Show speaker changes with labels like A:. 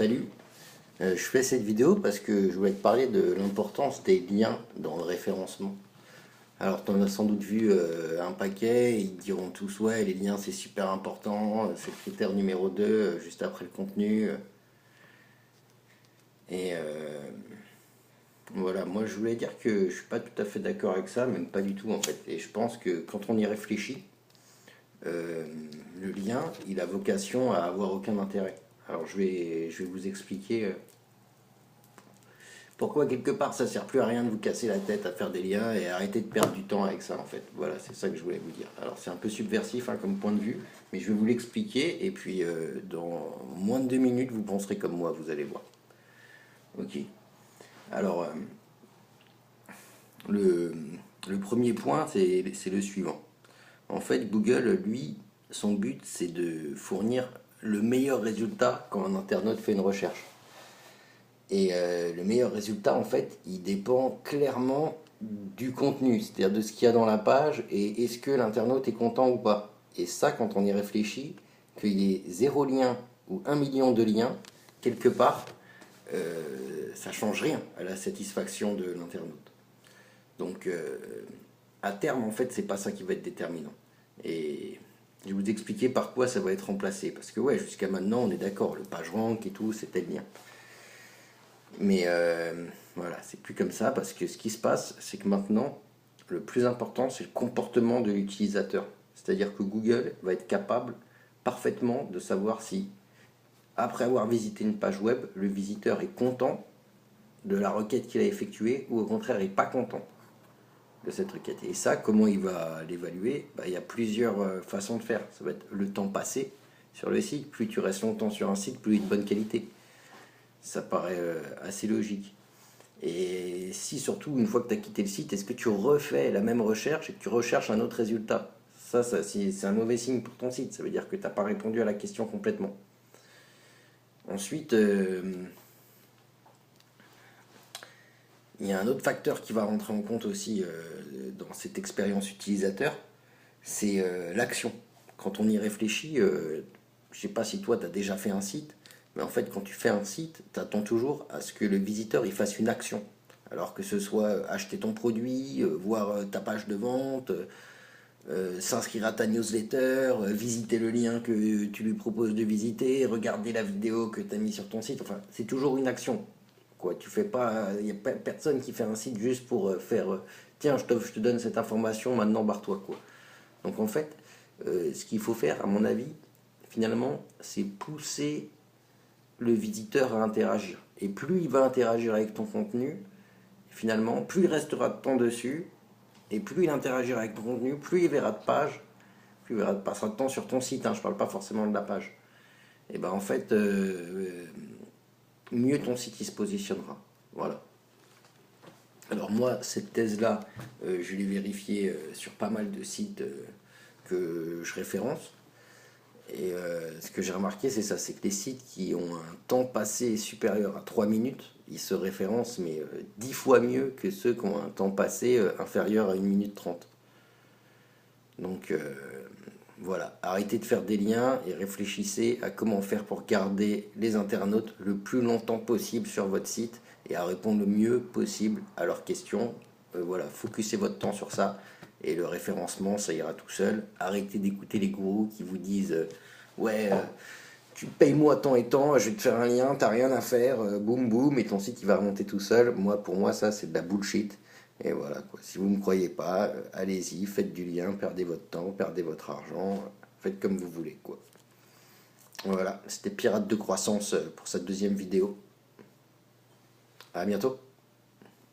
A: Salut, je fais cette vidéo parce que je voulais te parler de l'importance des liens dans le référencement. Alors tu en as sans doute vu un paquet, ils diront tous ouais les liens c'est super important, c'est le critère numéro 2 juste après le contenu. Et voilà, moi je voulais dire que je suis pas tout à fait d'accord avec ça, même pas du tout en fait. Et je pense que quand on y réfléchit, le lien il a vocation à avoir aucun intérêt. Alors je vais vous expliquer. Pourquoi quelque part ça sert plus à rien de vous casser la tête à faire des liens et arrêter de perdre du temps avec ça en fait. Voilà, c'est ça que je voulais vous dire. Alors c'est un peu subversif hein, comme point de vue, mais je vais vous l'expliquer et puis dans moins de 2 minutes vous penserez comme moi, vous allez voir. Ok. Alors le, le premier point c'est le suivant. En fait Google lui son but c'est de fournir le meilleur résultat quand un internaute fait une recherche. Et le meilleur résultat, en fait, il dépend clairement du contenu, c'est-à-dire de ce qu'il y a dans la page et est-ce que l'internaute est content ou pas. Et ça, quand on y réfléchit, qu'il y ait 0 lien ou 1 million de liens, quelque part, ça change rien à la satisfaction de l'internaute. Donc, à terme, en fait, c'est pas ça qui va être déterminant. Et je vais vous expliquer par quoi ça va être remplacé. Parce que, ouais, jusqu'à maintenant, on est d'accord, le page rank et tout, c'était le lien. Mais voilà, c'est plus comme ça parce que ce qui se passe, c'est que maintenant, le plus important, c'est le comportement de l'utilisateur. C'est-à-dire que Google va être capable parfaitement de savoir si, après avoir visité une page web, le visiteur est content de la requête qu'il a effectuée ou au contraire n'est pas content de cette requête. Et ça, comment il va l'évaluer? Il y a plusieurs façons de faire. Ça va être le temps passé sur le site. Plus tu restes longtemps sur un site, plus il est de bonne qualité. Ça paraît assez logique. Et si surtout, une fois que tu as quitté le site, est-ce que tu refais la même recherche et que tu recherches un autre résultat? Ça c'est un mauvais signe pour ton site. Ça veut dire que tu n'as pas répondu à la question complètement. Ensuite, il y a un autre facteur qui va rentrer en compte aussi dans cette expérience utilisateur, c'est l'action. Quand on y réfléchit, je ne sais pas si toi tu as déjà fait un site, mais en fait quand tu fais un site, tu attends toujours à ce que le visiteur il fasse une action. Alors que ce soit acheter ton produit, voir ta page de vente, s'inscrire à ta newsletter, visiter le lien que tu lui proposes de visiter, regarder la vidéo que tu as mis sur ton site. Enfin, c'est toujours une action. Quoi, tu fais pas, il n'y a personne qui fait un site juste pour faire tiens, je te donne cette information, maintenant barre-toi quoi. Donc en fait, ce qu'il faut faire, à mon avis, finalement, c'est pousser le visiteur à interagir. Et plus il va interagir avec ton contenu, finalement, plus il restera de temps dessus, et plus il interagira avec ton contenu, plus il verra de pages, plus il passera de temps sur ton site, hein, je ne parle pas forcément de la page. Et ben en fait, mieux ton site il se positionnera. Voilà. Alors moi, cette thèse-là, je l'ai vérifiée sur pas mal de sites que je référence. Et ce que j'ai remarqué, c'est ça, c'est que les sites qui ont un temps passé supérieur à 3 minutes, ils se référencent mais 10 fois mieux que ceux qui ont un temps passé inférieur à 1 minute 30. Donc voilà, arrêtez de faire des liens et réfléchissez à comment faire pour garder les internautes le plus longtemps possible sur votre site et à répondre le mieux possible à leurs questions. Voilà, focussez votre temps sur ça et le référencement, ça ira tout seul. Arrêtez d'écouter les gourous qui vous disent ouais, tu payes moi tant et tant, je vais te faire un lien, t'as rien à faire, boum boum, et ton site il va remonter tout seul. Moi, pour moi, ça c'est de la bullshit. Et voilà quoi. Si vous ne me croyez pas, allez-y, faites du lien, perdez votre temps, perdez votre argent, faites comme vous voulez quoi. Voilà, c'était Pirate de Croissance pour cette deuxième vidéo. À bientôt.